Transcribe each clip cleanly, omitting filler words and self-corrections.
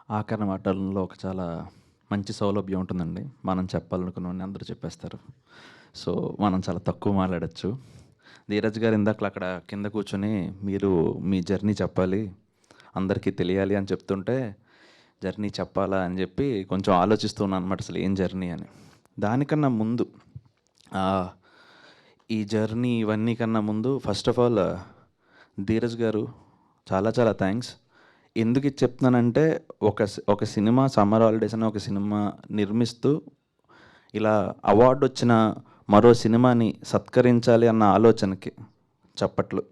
ఆకరణ మాటల్లో ఒక చాలా మంచి సౌలభ్యం ఉంటుందండి. మనం చెప్పాలనుకున్నవన్నీ అందరూ చెప్పేస్తారు. సో, మనం చాలా తక్కువ మాట్లాడొచ్చు. ధీరజ్ గారు ఇందాకల అక్కడ కింద కూర్చొని, మీరు మీ జర్నీ చెప్పాలి, అందరికీ తెలియాలి అని చెప్తుంటే, జర్నీ చెప్పాలా అని చెప్పి కొంచెం ఆలోచిస్తున్నాను అనమాట, అసలు ఏం జర్నీ అని. దానికన్నా ముందు ఈ జర్నీ ఇవన్నీ కన్నా ముందు ఫస్ట్ ఆఫ్ ఆల్ ధీరజ్ గారు చాలా చాలా థ్యాంక్స్. ఎందుకు ఇది చెప్తున్నానంటే, ఒక సినిమా సమ్మర్ హాలిడేస్ అని ఒక సినిమా నిర్మిస్తూ ఇలా అవార్డు వచ్చిన మరో సినిమాని సత్కరించాలి అన్న ఆలోచనకి చప్పట్లు.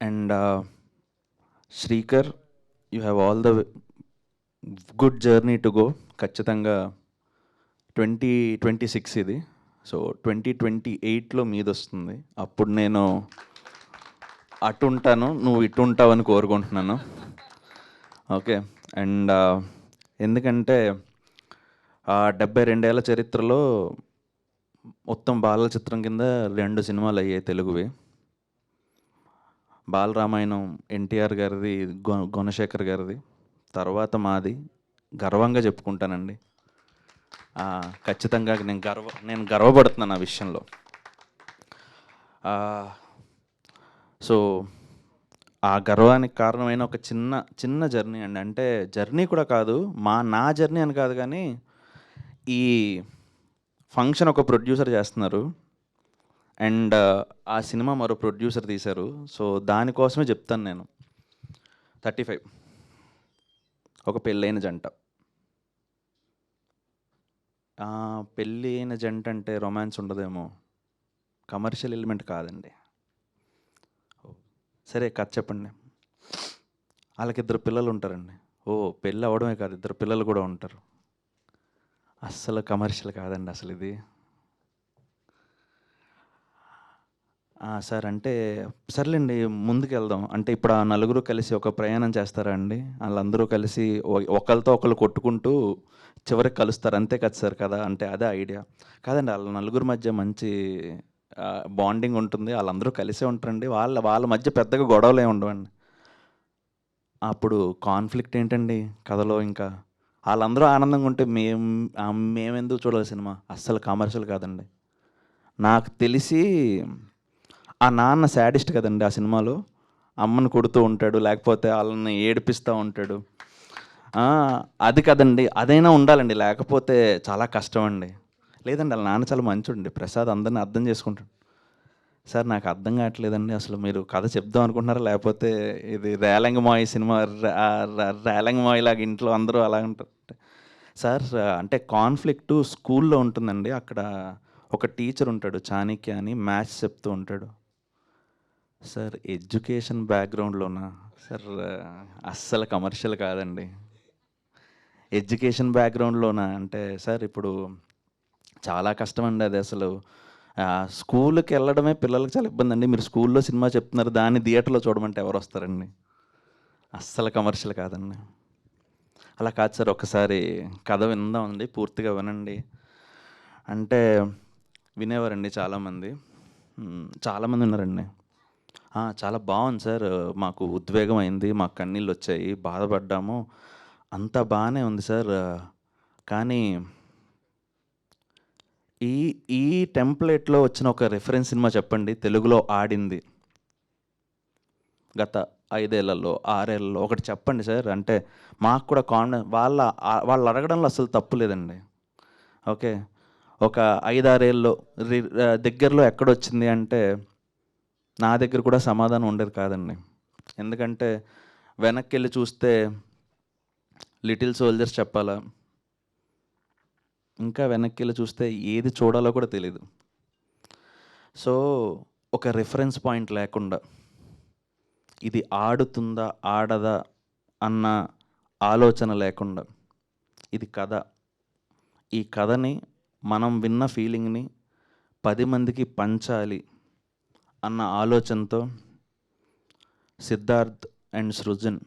And Srikar, you have all the good journey to go. ఖచ్చితంగా 2026 ఇది. సో 2028లో మీది వస్తుంది. అప్పుడు నేను అటు ఉంటాను, నువ్వు ఇటు ఉంటావని కోరుకుంటున్నాను. ఓకే. అండ్ ఎందుకంటే 72 ఏళ్ల చరిత్రలో మొత్తం బాలల చిత్రం కింద 2 సినిమాలు అయ్యాయి తెలుగువి. బాలరామాయణం ఎన్టీఆర్ గారిది, గుణశేఖర్ గారిది, తర్వాత మాది. గర్వంగా చెప్పుకుంటానండి. ఖచ్చితంగా నేను గర్వపడుతున్నాను ఆ విషయంలో. సో ఆ గర్వానికి కారణమైన ఒక చిన్న జర్నీ అండి. అంటే జర్నీ కూడా కాదు, నా జర్నీ అని కాదు, కానీ ఈ ఫంక్షన్ ఒక ప్రొడ్యూసర్ చేస్తున్నారు అండ్ ఆ సినిమా మరో ప్రొడ్యూసర్ తీశారు. సో దానికోసమే చెప్తాను నేను. 35 ఒక పెళ్ళైన జంట. పెళ్ళి అయిన జంట అంటే రొమాన్స్ ఉండదేమో, కమర్షియల్ ఎలిమెంట్ కాదండి. సరే కథ చెప్పండి. వాళ్ళకి 2 పిల్లలు ఉంటారండి. పెళ్ళి అవ్వడమే కాదు, 2 పిల్లలు కూడా ఉంటారు. అస్సలు కమర్షియల్ కాదండి అసలు ఇది. సార్ అంటే సర్లేండి, ముందుకు వెళ్దాం. అంటే ఇప్పుడు ఆ నలుగురు కలిసి ఒక ప్రయాణం చేస్తారా అండి? వాళ్ళందరూ కలిసి ఒకళ్ళతో ఒకళ్ళు కొట్టుకుంటూ చివరికి కలుస్తారు, అంతే కదా సార్ కదా? అంటే అదే ఐడియా కాదండి. వాళ్ళ నలుగురు మధ్య మంచి బాండింగ్ ఉంటుంది, వాళ్ళందరూ కలిసే ఉంటారండి. వాళ్ళ వాళ్ళ మధ్య పెద్దగా గొడవలు ఏమి ఉండవండి. అప్పుడు కాన్ఫ్లిక్ట్ ఏంటండి కథలో? ఇంకా వాళ్ళందరూ ఆనందంగా ఉంటే మేమెందుకు చూడాలి సినిమా? అస్సలు కమర్షియల్ కాదండి. నాకు తెలిసి ఆ నాన్న శాడిస్ట్ కదండి ఆ సినిమాలో. అమ్మని కొడుతూ ఉంటాడు, లేకపోతే వాళ్ళని ఏడిపిస్తూ ఉంటాడు. అది కదండి, అదైనా ఉండాలండి, లేకపోతే చాలా కష్టం అండి. లేదండి, వాళ్ళ నాన్న చాలా మంచోడండి. ప్రసాద్ అందరిని అర్థం చేసుకుంటాడు. సార్ నాకు అర్థం కావట్లేదండి, అసలు మీరు కథ చెప్దాం అనుకుంటున్నారా, లేకపోతే ఇది రేలంగమాయి సినిమా రేలంగమాయి లాగా ఇంట్లో అందరూ అలా ఉంటారు సార్? అంటే కాన్ఫ్లిక్ట్ స్కూల్లో ఉంటుందండి. అక్కడ ఒక టీచర్ ఉంటాడు, చాణక్య అని, మ్యాథ్స్ చెప్తూ ఉంటాడు. సార్ ఎడ్యుకేషన్ బ్యాక్గ్రౌండ్లోనా సార్? అస్సలు కమర్షియల్ కాదండి. ఎడ్యుకేషన్ బ్యాక్గ్రౌండ్లోనా అంటే సార్, ఇప్పుడు చాలా కష్టం అండి అది. అసలు స్కూల్కి వెళ్ళడమే పిల్లలకి చాలా ఇబ్బంది అండి. మీరు స్కూల్లో సినిమా చెప్తున్నారు, దాన్ని థియేటర్లో చూడమంటే ఎవరు వస్తారండి? అస్సలు కమర్షియల్ కాదండి. అలా కాదు సార్, ఒకసారి కథ విందామండి, పూర్తిగా వినండి అంటే వినేవారండి చాలామంది. చాలామంది ఉన్నారండి. చాలా బాగుంది సార్, మాకు ఉద్వేగం అయింది, మాకు కన్నీళ్ళు వచ్చాయి, బాధపడ్డాము, అంతా బాగానే ఉంది సార్. కానీ ఈ ఈ టెంప్లెట్లో వచ్చిన ఒక రిఫరెన్స్ సినిమా చెప్పండి తెలుగులో ఆడింది గత 5 ఏళ్లలో, 6 ఏళ్లలో ఒకటి చెప్పండి సార్. అంటే మాకు కూడా కాన్ఫిడెన్స్, వాళ్ళు అడగడంలో అసలు తప్పు లేదండి. ఓకే, ఒక 5-6 ఏళ్ళలో దగ్గరలో ఎక్కడొచ్చింది అంటే నా దగ్గర కూడా సమాధానం ఉండేది కాదండి. ఎందుకంటే వెనక్కి వెళ్ళి చూస్తే లిటిల్ సోల్జర్స్ చెప్పాలా, ఇంకా వెనక్కి వెళ్ళి చూస్తే ఏది చూడాలో కూడా తెలియదు. సో ఒక రిఫరెన్స్ పాయింట్ లేకుండా, ఇది ఆడుతుందా ఆడదా అన్న ఆలోచన లేకుండా, ఇది కథ, ఈ కథని మనం విన్న ఫీలింగ్ని 10 మందికి పంచాలి అన్న ఆలోచనతో Siddharth and Srujan,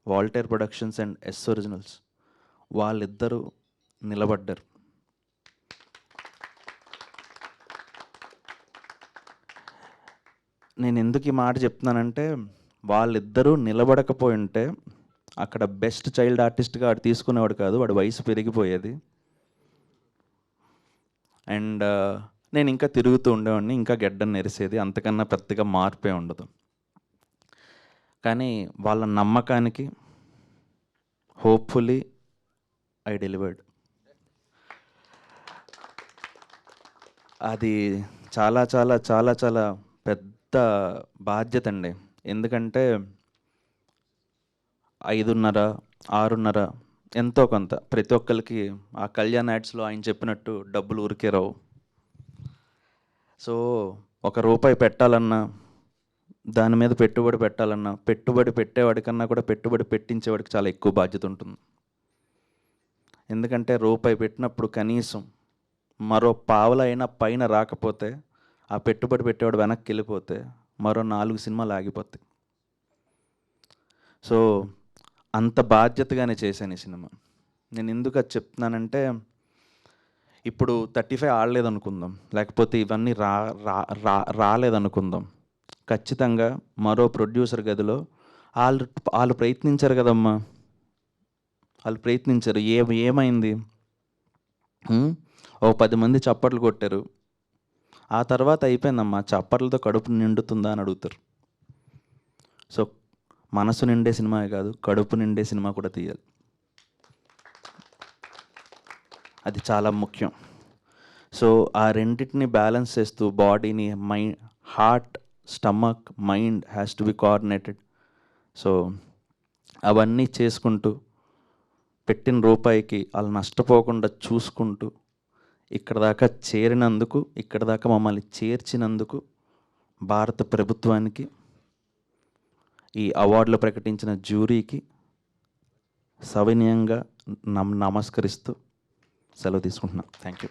Waltair productions and S originals, వాళ్ళిద్దరూ నిలబడ్డారు. నేను ఎందుకు ఈ మాట చెప్తున్నానంటే, వాళ్ళిద్దరూ నిలబడకపోయింటే అక్కడ బెస్ట్ చైల్డ్ ఆర్టిస్ట్గా వాడు తీసుకునేవాడు కాదు, వాడి వయసు పెరిగిపోయేది. అండ్ నేను ఇంకా తిరుగుతూ ఉండేవాడిని, ఇంకా గెడ్డం నెరిసేది, అంతకన్నా పెద్దగా మార్పే ఉండదు. కానీ వాళ్ళ నమ్మకానికి హోప్ఫుల్లీ ఐ డెలివర్డ్. అది చాలా చాలా చాలా చాలా పెద్ద బాధ్యత అండి. ఎందుకంటే 5:30, 6:30 ఎంతో కొంత ప్రతి ఒక్కరికి ఆ కళ్యాణ్ యాడ్స్లో ఆయన చెప్పినట్టు డబ్బులు ఊరికే రావు. సో ₹1 పెట్టాలన్నా, దాని మీద పెట్టుబడి పెట్టాలన్నా, పెట్టుబడి పెట్టేవాడికన్నా కూడా పెట్టుబడి పెట్టించేవాడికి చాలా ఎక్కువ బాధ్యత ఉంటుంది. ఎందుకంటే రూపాయి పెట్టినప్పుడు కనీసం మరో పావలా అయినా పైన రాకపోతే, ఆ పెట్టుబడి పెట్టేవాడు వెనక్కి వెళ్ళిపోతే మరో 4 సినిమాలు ఆగిపోతాయి. సో అంత బాధ్యతగానే చేశాను ఈ సినిమా. నేను ఎందుకు అది చెప్తున్నానంటే, ఇప్పుడు 35 ఆడలేదనుకుందాం, లేకపోతే ఇవన్నీ రాలేదనుకుందాం, ఖచ్చితంగా మరో ప్రొడ్యూసర్ గదిలో వాళ్ళు ప్రయత్నించారు కదమ్మా, వాళ్ళు ప్రయత్నించారు. ఏమైంది? ఓ 10 మంది చప్పట్లు కొట్టారు, ఆ తర్వాత అయిపోయిందమ్మా, చప్పట్లతో కడుపు నిండుతుందా అని అడుగుతారు. సో మనసు నిండే సినిమా కాదు, కడుపు నిండే సినిమా కూడా తీయాలి. అది చాలా ముఖ్యం. సో ఆ రెండింటిని బ్యాలెన్స్ చేస్తూ బాడీని, heart, stomach, mind has to be coordinated. So అవన్నీ చేసుకుంటూ పెట్టిన రూపాయికి వాళ్ళు నష్టపోకుండా చూసుకుంటూ ఇక్కడ దాకా చేరినందుకు, ఇక్కడ దాకా మమ్మల్ని చేర్చినందుకు భారత ప్రభుత్వానికి, ఈ అవార్డులు ప్రకటించిన జ్యూరీకి సవినయంగా నమస్కరిస్తూ సెలవు తీసుకుంటున్నాను. Thank you.